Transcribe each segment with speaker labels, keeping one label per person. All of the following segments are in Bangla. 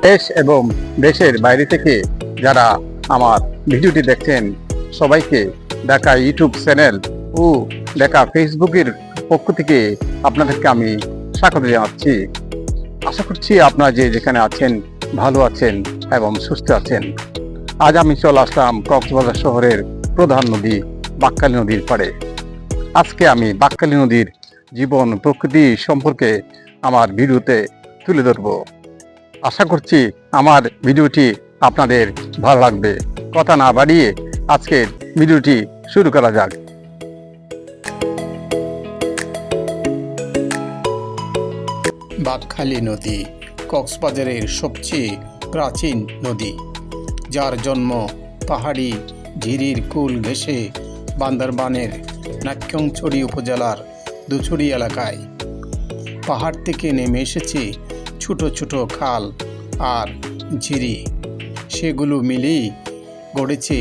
Speaker 1: দেশ এবং দেশের বাইরে থেকে যারা আমার ভিডিওটি দেখছেন সবাইকে ঢাকা ইউটিউব চ্যানেল ও ঢাকা ফেসবুকের পক্ষ থেকে আপনাদেরকে আমি স্বাগত জানাচ্ছি। আশা করছি আপনারা যে যেখানে আছেন ভালো আছেন এবং সুস্থ আছেন। আজ আমি চলে আসলাম কক্সবাজার শহরের প্রধান নদী বাঁকখালী নদীর পাড়ে। আজকে আমি বাঁকখালী নদীর জীবন প্রকৃতি সম্পর্কে আমার ভিডিওতে তুলে ধরব। আশা করছি আমার ভিডিওটি আপনাদের ভালো লাগবে। কথা না বাড়িয়ে আজকের ভিডিওটি শুরু করা যাক।
Speaker 2: বাঁকখালী নদী কক্সবাজারের সবচেয়ে প্রাচীন নদী, যার জন্ম পাহাড়ি ঝিরির কুল ঘেঁষে বান্দরবানের নাক্যংছড়ি উপজেলার দুছড়ি এলাকায়। পাহাড় থেকে নেমে এসেছে ছোট ছোট খাল আর ঝিরি, সেগুলো মিলেই গড়েছে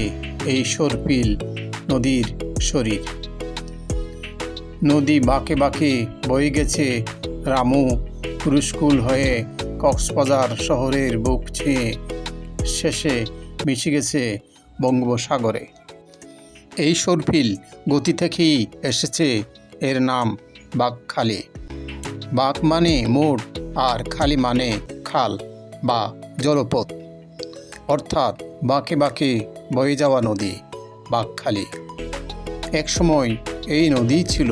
Speaker 2: এই সর্পিল নদীর শরীর। নদী বাঁকে বাঁকে বয়ে গেছে রামু কুরুস্কুল হয়ে কক্সবাজার শহরের বুক ছুঁয়ে শেষে মিশে গেছে বঙ্গোপসাগরে। এই সর্পিল গতি থেকেই এসেছে এর নাম বাঁকখালী। বাঁক মানে মোড় আর খালি মানে খাল বা জলপথ, অর্থাৎ বাঁকে বাঁকে বয়ে যাওয়া নদী বাঁকখালী। একসময় এই নদী ছিল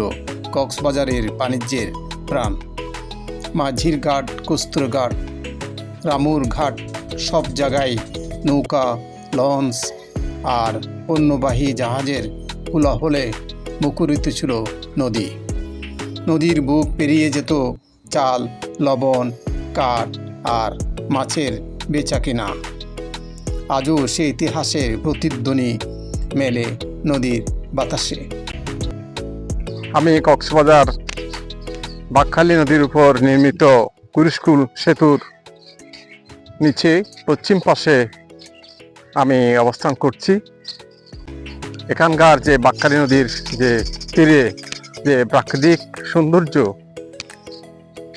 Speaker 2: কক্সবাজারের বাণিজ্যের প্রাণ। মাঝির ঘাট, কস্তুর ঘাট, রামুর ঘাট, সব জায়গায় নৌকা, লঞ্চ আর পণ্যবাহী জাহাজের কোলাহলে মুখরিত ছিল নদী। নদীর বুক পেরিয়ে যেত চাল, লবণ, কাঠ আর মাছের বেচাকেনা। আজও সে ইতিহাসের প্রতিধ্বনি মেলে নদীর বাতাসে।
Speaker 1: আমি কক্সবাজার বাঁকখালী নদীর উপর নির্মিত কুরুস্কুল সেতুর নিচে পশ্চিম পাশে আমি অবস্থান করছি। এখানকার যে বাঁকখালী নদীর যে তীরে যে প্রাকৃতিক সৌন্দর্য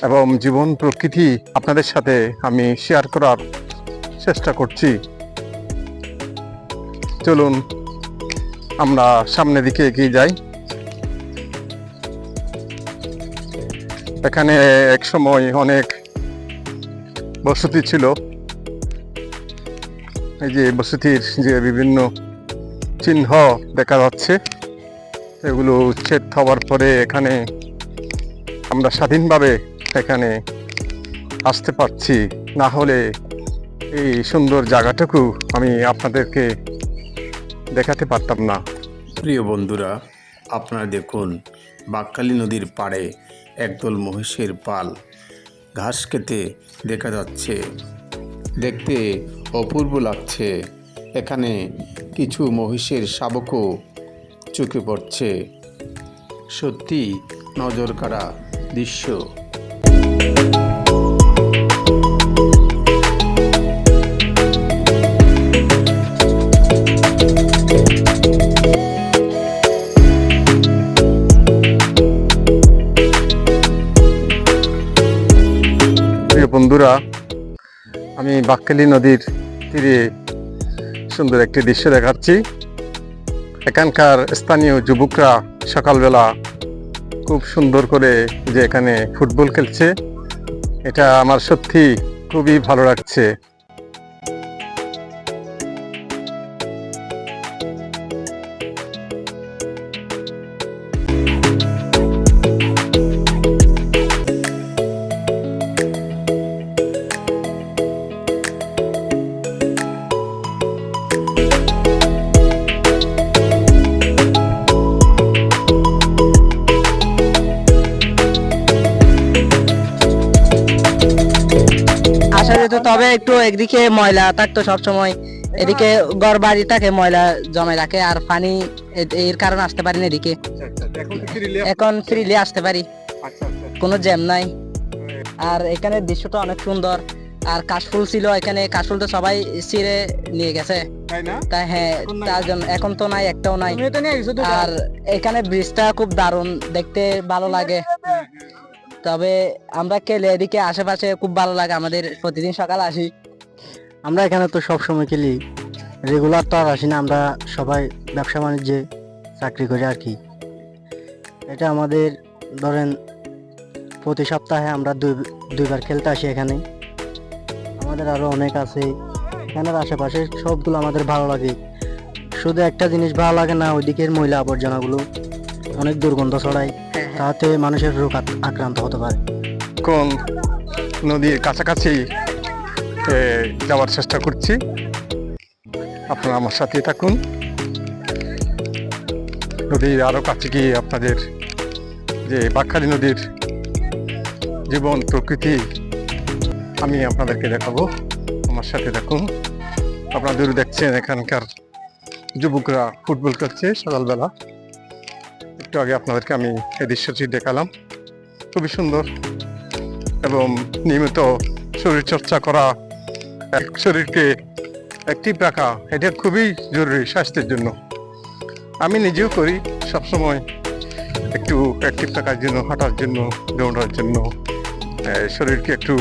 Speaker 1: এবং জীবন প্রকৃতি আপনাদের সাথে আমি শেয়ার করার চেষ্টা করছি। চলুন আমরা সামনের দিকে এগিয়ে যাই। এখানে এক সময় অনেক বসতি ছিল। এই যে বসতির যে বিভিন্ন চিহ্ন দেখা যাচ্ছে, এগুলো উচ্ছেদ হওয়ার পরে এখানে আমরা স্বাধীনভাবে এখানে আসতে পারছি, না হলে এই সুন্দর জায়গাটুকু আমি আপনাদেরকে দেখাতে পারতাম না।
Speaker 2: প্রিয় বন্ধুরা, আপনারা দেখুন বাঁকখালী নদীর পাড়ে একদল মহিষের পাল ঘাস খেতে দেখা যাচ্ছে। দেখতে অপূর্ব লাগছে। এখানে কিছু মহিষের শাবকও চোখে পড়ছে। সত্যি নজর কাড়া দৃশ্য।
Speaker 1: বন্ধুরা, আমি বাঁকখালী নদীর তীরে সুন্দর একটি দৃশ্য দেখাচ্ছি। এখানকার স্থানীয় যুবকরা সকালবেলা খুব সুন্দর করে যে এখানে ফুটবল খেলছে, এটা আমার সত্যি খুবই ভালো লাগছে।
Speaker 3: তবে একটু একদিকে ময়লা থাকতো সব সময়, এদিকে ঘর বাড়ি থাকে ময়লা জমে রাখে আর পানি এর কারণে আসতে পারি না এদিকে। এখন ফ্রিলি আসতে পারি, কোনো জ্যাম নাই। আর এখানে দৃশ্যটা অনেক সুন্দর। আর কাশফুল ছিল এখানে, কাশফুল তো সবাই ছিঁড়ে নিয়ে গেছে, তাই হ্যাঁ তার জন্য এখন তো নাই, একটাও নাই। আর এখানে ব্রিজটা খুব দারুণ, দেখতে ভালো লাগে। তবে আমরা খেলে এদিকে আশেপাশে খুব ভালো লাগে, আমাদের প্রতিদিন সকাল আসি,
Speaker 4: আমরা এখানে তো সব সময় খেলি, রেগুলার তো আর আসি না, আমরা সবাই ব্যবসা বাণিজ্যে চাকরি করি আর কি। এটা আমাদের ধরেন প্রতি সপ্তাহে আমরা দুইবার খেলতে আসি এখানে। আমাদের আরো অনেক আছে এখানের আশেপাশে, সবগুলো আমাদের ভালো লাগে। শুধু একটা জিনিস ভালো লাগে না, ওইদিকের ময়লা আবর্জনাগুলো অনেক দুর্গন্ধ ছড়ায়, তাতে মানুষের রোগ আক্রান্ত হতে পারে।
Speaker 1: কোন নদীর কাছাকাছি যাওয়ার চেষ্টা করছি, আপনারা আমার সাথে থাকুন। নদীর আরো কাছে গিয়ে আপনাদের যে বাঁকখালী নদীর জীবন প্রকৃতি আমি আপনাদেরকে দেখাবো, আমার সাথে দেখুন। আপনাদের দেখছেন এখানকার যুবকরা ফুটবল খেলছে সকালবেলা। একটু আগে আপনাদেরকে আমি এই দৃশ্যটি দেখালাম, খুবই সুন্দর। এবং নিয়মিত শরীর চর্চা করা, শরীরকে অ্যাক্টিভ রাখা, এটা খুবই জরুরি স্বাস্থ্যের জন্য। আমি নিজেও করি সবসময়, একটু অ্যাক্টিভ থাকার জন্য, হাঁটার জন্য, দৌড়ার জন্য, শরীরকে একটু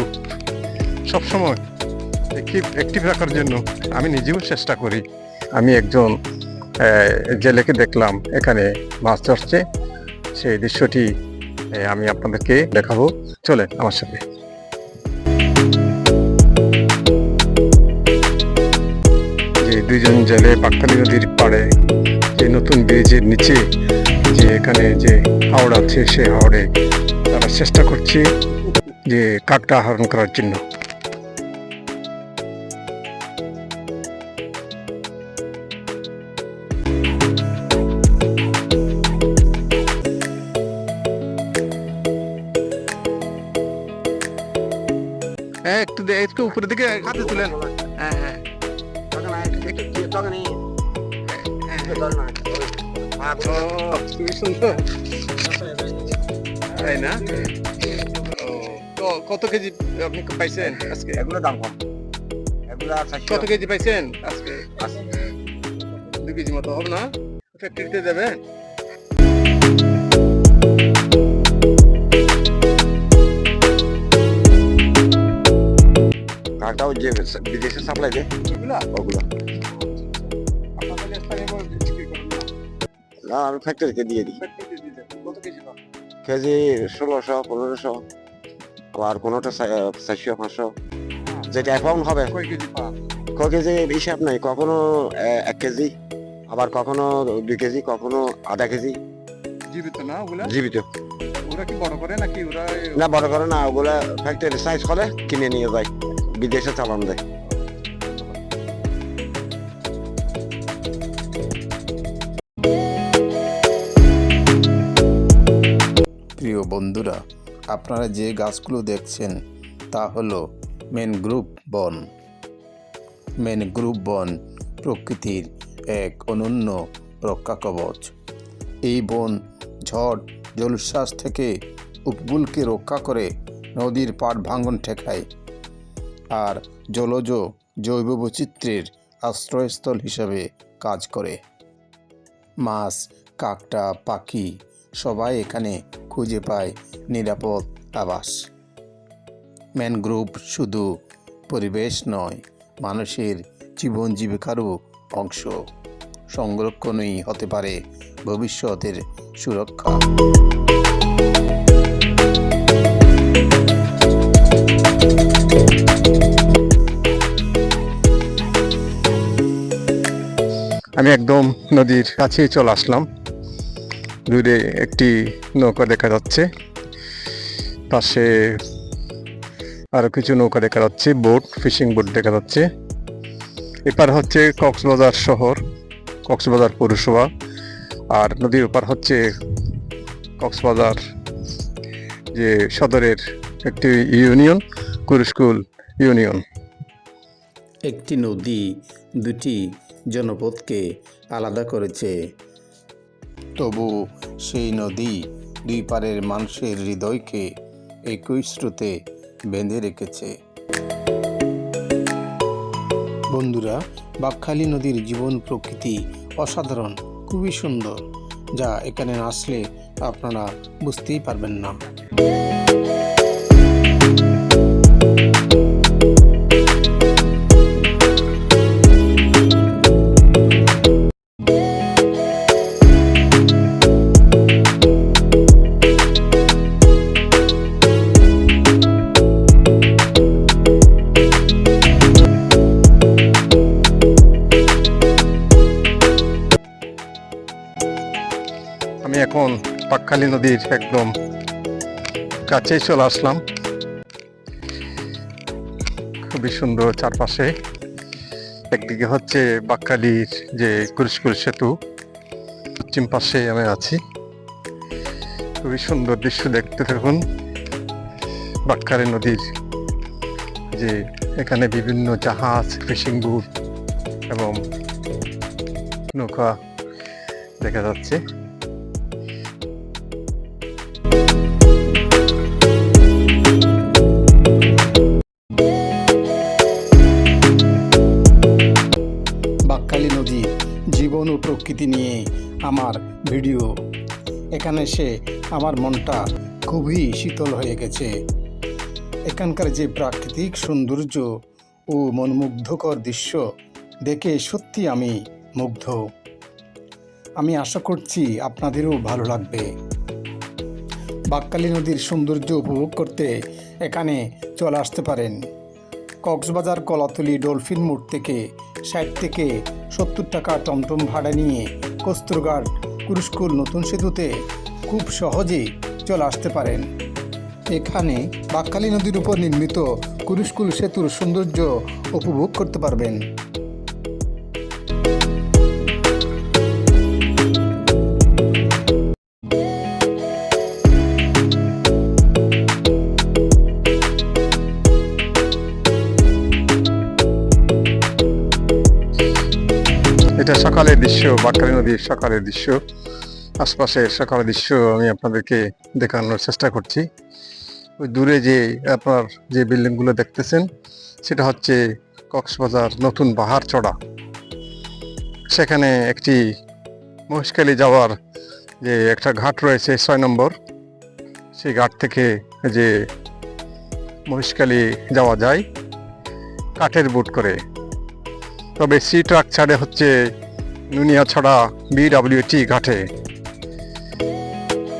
Speaker 1: সবসময় অ্যাক্টিভ রাখার জন্য আমি নিজেও চেষ্টা করি। আমি একজন জেলেকে দেখলাম এখানে মাছ ধরছে, সেই দৃশ্যটি আমি আপনাদেরকে দেখাবো, চলেন আমার সাথে। যে দুইজন জেলে বাঁকখালী নদীর পাড়ে যে নতুন ব্রিজের নিচে যে এখানে যে হাওড় আছে, সেই হাওড়ে তারা চেষ্টা করছে যে কাকটা আহরণ করার জন্য। একটু উপরের দিকে হাতে তুলেন। খুবই সুন্দর, তাই না? তো কত কেজি আপনি পাইছেন আজকে?
Speaker 5: এগুলো দাম কম, এগুলো
Speaker 1: কত কেজি পাইছেন আজকে? 2 কেজি মতো হবে না? ফ্যাক্টরিতে দেবেন?
Speaker 5: কাকটাও যে বিদেশে সাপ্লাই দেয় ওগুলো না, আমি ফ্যাক্টরিকে দিয়ে দিই। কেজি 1600, 1500, আবার কোনোটা 400, 500, যেটা অ্যাকাউন্ট হবে। কয় কেজি হিসাব নাই, কখনো 1 কেজি, আবার কখনো 2 কেজি, কখনো আধা কেজি।
Speaker 1: জীবিত না ওগুলা?
Speaker 5: জীবিত।
Speaker 1: ওরা কি বড় করে নাকি? ওরা
Speaker 5: না, বড় করে না, ওগুলা ফ্যাক্টরি সাইজ করে কিনে নিয়ে যায়, বিদেশে চালান দেয়।
Speaker 2: প্রিয় বন্ধুরা, আপনারা যে গাছগুলো দেখছেন তা হলো ম্যানগ্রোভ বন। ম্যানগ্রোভ বন প্রকৃতির এক অনন্য রক্ষা কবচ। এই বন ঝড় জলোচ্ছ্বাস থেকে উপকূলকে রক্ষা করে, নদীর পাড় ভাঙন ঠেকায়, আর জলজ জৈব বৈচিত্র্যের আশ্রয়স্থল হিসাবে কাজ করে। মাছ, কাকটা, পাখি সবাই এখানে খুঁজে পায় নিরাপদ আবাস। ম্যানগ্রোভ শুধু পরিবেশ নয়, মানুষের জীবন জীবিকারও অংশ। সংরক্ষণই হতে পারে ভবিষ্যতের সুরক্ষা।
Speaker 1: আমি একদম নদীর কাছে চলে আসলাম। দূরে একটি নৌকা দেখা যাচ্ছে, পাশে আরো কিছু নৌকা দেখা যাচ্ছে, বোট, ফিশিং বোট দেখা যাচ্ছে। এপার হচ্ছে কক্সবাজার শহর, কক্সবাজার পৌরসভা, আর নদীর ওপার হচ্ছে কক্সবাজার যে সদরের একটি ইউনিয়ন, কুরুশকুল ইউনিয়ন।
Speaker 2: একটি নদী দুটি জনপদকে আলাদা করেছে, তবু সেই নদী দুই পারের মানুষের হৃদয়কে একই স্রোতে বেঁধে রেখেছে। বন্ধুরা, বাঁকখালী নদীর জীবন প্রকৃতি অসাধারণ, খুবই সুন্দর, যা এখানে না আসলে আপনারা বুঝতেই পারবেন না।
Speaker 1: এখন বাকখালী নদীর একদম কাছেই চলে আসলাম। খুবই সুন্দর চারপাশে। একদিকে হচ্ছে বাকখালীর যে কুরুশকুল সেতু, পশ্চিম পাশে আমি আছি। খুবই সুন্দর দৃশ্য দেখতে থাকুন। বাকখালী নদীর যে এখানে বিভিন্ন জাহাজ, ফিশিং বুট এবং নৌকা দেখা যাচ্ছে।
Speaker 2: বাকখালী নদীর জীবন ও প্রকৃতি নিয়ে আমার ভিডিও। এখানে এসে আমার মনটা খুবই শীতল হয়ে গেছে। এখানকার যে প্রাকৃতিক সৌন্দর্য ও মনোমুগ্ধকর দৃশ্য দেখে সত্যি আমি মুগ্ধ। আমি আশা করছি আপনাদেরও ভালো লাগবে। বাকখালী নদীর সৌন্দর্য উপভোগ করতে এখানে চলে আসতে পারেন। কক্সবাজার কলাতলী ডলফিন মোড় থেকে 60 থেকে 70 টাকা টমটম ভাড়া নিয়ে কস্তুরঘাট কুরুশকুল নতুন সেতুতে খুব সহজেই চলে আসতে পারেন। এখানে বাকখালী নদীর উপর নির্মিত কুরুশকুল সেতুর সৌন্দর্য উপভোগ করতে পারবেন।
Speaker 1: এটা সকালের দৃশ্য, বাকখালী নদীর সকালের দৃশ্য। আশপাশের সকালের দৃশ্য আমি আপনাদেরকে দেখানোর চেষ্টা করছি। ওই দূরে যে আপনার যে বিল্ডিংগুলো দেখতেছেন সেটা হচ্ছে কক্সবাজার নতুন পাহাড়চড়া। সেখানে একটি মহেশখালী যাওয়ার যে একটা ঘাট রয়েছে 6 নম্বর, সেই ঘাট থেকে যে মহেশখালী যাওয়া যায় কাঠের বুট করে। তবে সি ট্রাক ছাড়ে হচ্ছে নুনিয়াছড়া BWT ঘাটে।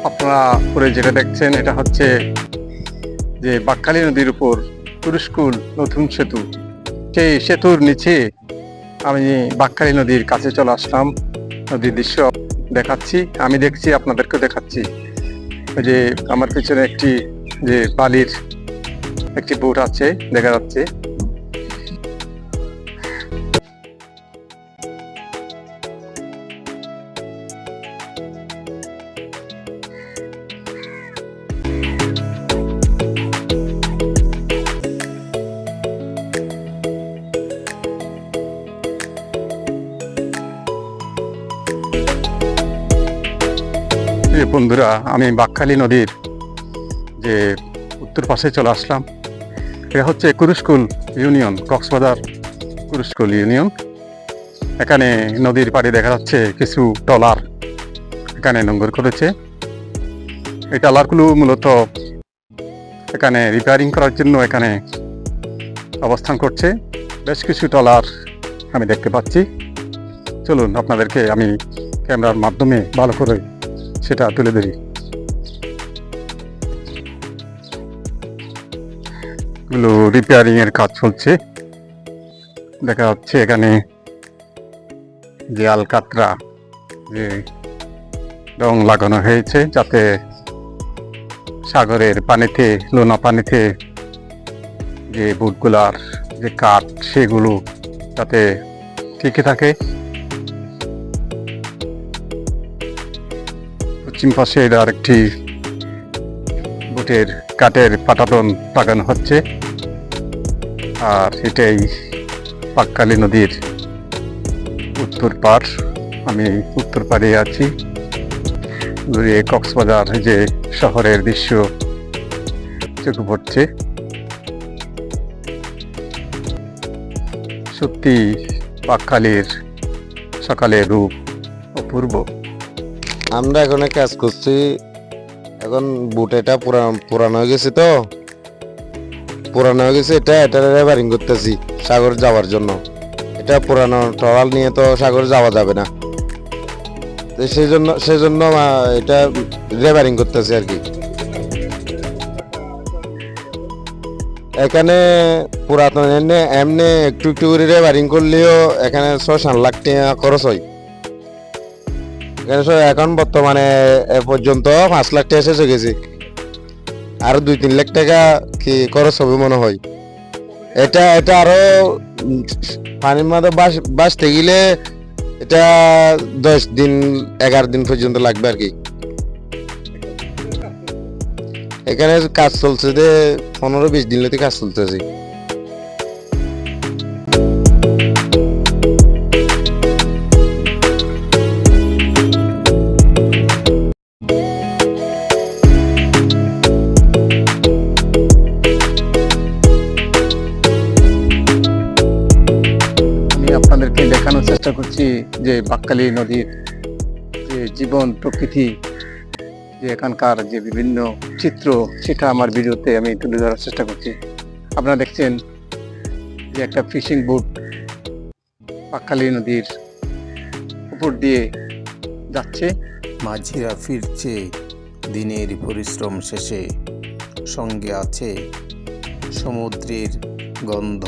Speaker 1: আপনারা পরে যেটা দেখছেন এটা হচ্ছে যে বাকখালী নদীর উপর কুরুশকুল নতুন সেতু। সেই সেতুর নিচে আমি বাকখালী নদীর কাছে চলে আসলাম। নদীর দৃশ্য দেখাচ্ছি, আমি দেখছি, আপনাদেরকেও দেখাচ্ছি। ওই যে আমার পিছনে একটি যে বালির একটি বোট আছে দেখা যাচ্ছে। বন্ধুরা, আমি বাকখালী নদীর যে উত্তর পাশে চলে আসলাম। এটা হচ্ছে কুরুশকুল ইউনিয়ন, কক্সবাজার কুরুশকুল ইউনিয়ন। এখানে নদীর পাড়ে দেখা যাচ্ছে কিছু ট্রলার এখানে নোঙর করেছে। এই ট্রলারগুলো মূলত এখানে রিপেয়ারিং করার জন্য এখানে অবস্থান করছে। বেশ কিছু ট্রলার আমি দেখতে পাচ্ছি। চলুন আপনাদেরকে আমি ক্যামেরার মাধ্যমে ভালো করে সেটা তুলে ধরি। এগুলো রিপেয়ারিং এর কাজ চলছে। দেখা যাচ্ছে এখানে যে আলকাতরা যে রং লাগানো হয়েছে যাতে সাগরের পানিতে, লোনা পানিতে যে বুটগুলার যে কাঠ সেগুলো যাতে টিকে থাকে। পশ্চিম পাশে আরেকটি বুটের কাঠের পাটাতন লাগানো হচ্ছে। আর এটাই বাকখালী নদীর উত্তর পাড়। আমি উত্তর পাড়ে আছি। দূরে কক্সবাজার যে শহরের দৃশ্য চোখে পড়ছে। সত্যি বাকখালীর সকালের রূপ অপূর্ব।
Speaker 5: আমরা এখন কাজ করছি। এখন বুট এটা পুরানো হয়ে গেছে, তো পুরানো হয়ে গেছে। এটা রিপেয়ারিং করতেছি সাগর যাওয়ার জন্য। এটা পুরানো ট্রলার নিয়ে তো সাগর যাওয়া যাবে না, সেজন্য এটা রিপেয়ারিং করতেছি আর কি। এখানে পুরাতন এমনি একটু একটু করে রিপেয়ারিং করলেও এখানে 6-7 লাখ টাকা খরচ হয়। এখন বর্তমানে এ পর্যন্ত 5 লাখ টাকা শেষ হয়ে গেছে, আরো 2-3 লাখ টাকা কি খরচ হবে মনে হয়। এটা আরো পানির মধ্যে বাঁচতে গেলে এটা 10 দিন 11 দিন পর্যন্ত লাগবে আর কি। এখানে কাজ চলছে যে 15-20 দিন থেকে কাজ চলতেছে।
Speaker 1: আমি আপনাদেরকে দেখানোর চেষ্টা করছি যে বাকখালী নদীর যে জীবন প্রকৃতি, যে এখানকার যে বিভিন্ন চিত্র, সেটা আমার ভিডিওতে আমি তুলে ধরার চেষ্টা করছি। আপনারা দেখছেন যে একটা ফিশিং বোট বাকখালী নদীর উপর দিয়ে যাচ্ছে।
Speaker 2: মাঝিরা ফিরছে দিনের পরিশ্রম শেষে, সঙ্গে আছে সমুদ্রের গন্ধ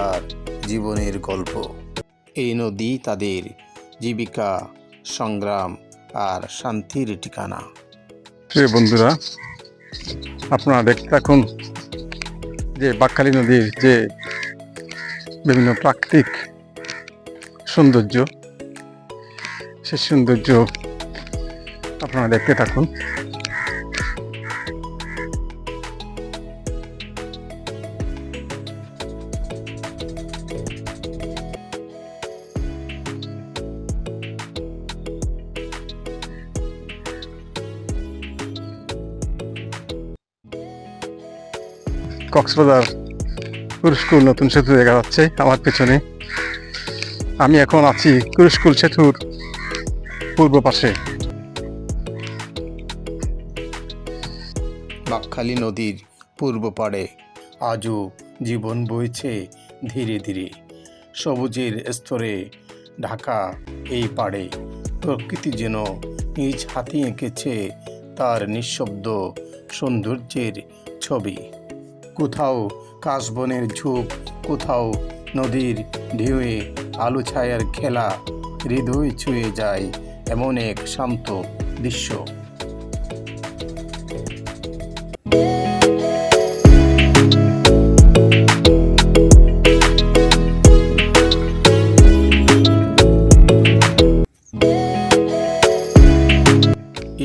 Speaker 2: আর জীবনের গল্প। এই নদী তাদের জীবিকা, সংগ্রাম আর শান্তির ঠিকানা।
Speaker 1: প্রিয় বন্ধুরা, আপনারা দেখতে থাকুন যে বাকখালী নদীর যে বিভিন্ন প্রাকৃতিক সৌন্দর্য, সে সৌন্দর্য আপনারা দেখতে থাকুন। কক্সবাজার কুরুশকুল নতুন সেতু দেখা যাচ্ছে আমার পেছনে। আমি এখন আছি কুরুশকুল সেতুর পূর্ব পাশে।
Speaker 2: বাকখালী নদীর পূর্ব পাড়ে আজও জীবন বইছে ধীরে ধীরে। সবুজের স্তরে ঢাকা এই পাড়ে প্রকৃতি যেন নিজ হাতে এঁকেছে তার নিঃশব্দ সৌন্দর্যের ছবি। কোথাও কাশবনের ঝোপ, কোথাও নদীর ঢেউয়ে আলো ছায়ার খেলা, হৃদয় ছুঁয়ে যায় এমন এক শান্ত দৃশ্য।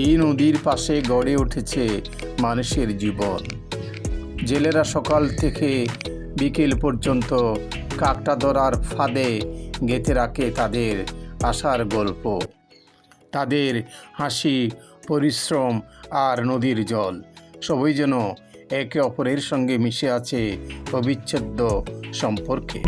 Speaker 2: এই নদীর পাশে গড়ে উঠেছে মানুষের জীবন। জেলেরা সকাল থেকে বিকেল পর্যন্ত কাকটা ধরার ফাঁদে গেঁথে রাখে তাদের আশার গল্প। তাদের হাসি, পরিশ্রম আর নদীর জল সবই যেন একে অপরের সঙ্গে মিশে আছে অবিচ্ছেদ্য সম্পর্কে।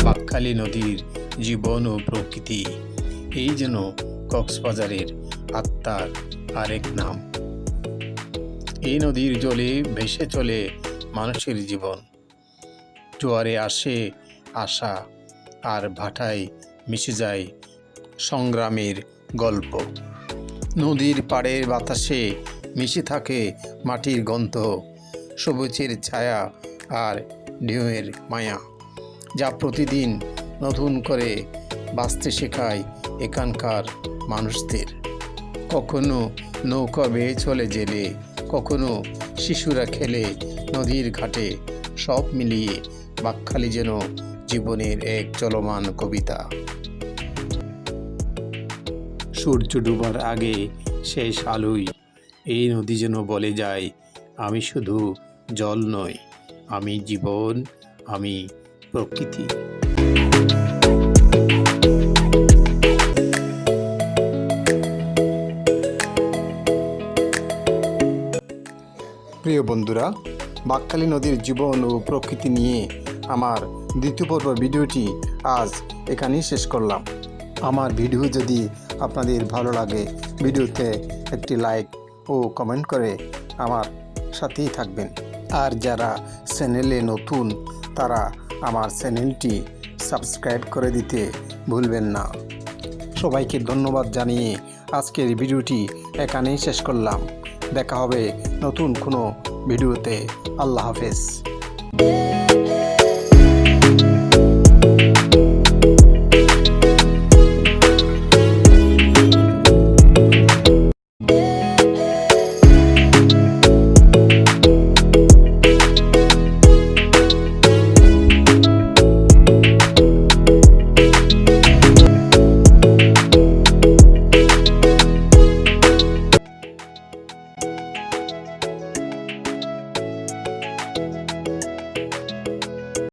Speaker 2: বাকখালী নদীর জীবন ও প্রকৃতি, এই যেন কক্সবাজারের আত্মার আরেক নাম। এই নদীর জলে ভেসে চলে মানুষের জীবন। জোয়ারে আসে আশা, আর ভাটায় মিশে যায় সংগ্রামের গল্প। নদীর পাড়ের বাতাসে মিশে থাকে মাটির গন্ধ, সবুজের ছায়া আর ঢেউয়ের মায়া, যা প্রতিদিন নতুন করে বাঁচতে শেখায় এখানকার মানুষদের। কখনো নৌকা বেয়ে চলে জেলে, কখনো শিশুরা খেলে নদীর ঘাটে, সব মিলিয়ে বাকখালী যেন জীবনের এক চলমান কবিতা। সূর্য ডুবার আগে শেষ আলোয় এই নদী যেন বলে যায়, আমি শুধু জল নই, আমি জীবন, আমি প্রকৃতি। প্রিয় বন্ধুরা, বাঁকখালী নদীর জীবন ও প্রকৃতি নিয়ে আমার দ্বিতীয় পর্ব ভিডিওটি আজ এখানেই শেষ করলাম। আমার ভিডিও যদি আপনাদের ভালো লাগে, ভিডিওতে একটি লাইক ও কমেন্ট করে আমার সাথেই থাকবেন। আর যারা চ্যানেলে নতুন তারা আমার চ্যানেলটি সাবস্ক্রাইব করে দিতে ভুলবেন না। সবাইকে ধন্যবাদ জানিয়ে আজকের ভিডিওটি এখানেই শেষ করলাম। দেখা হবে নতুন কোনো ভিডিওতে। আল্লাহ হাফেজ।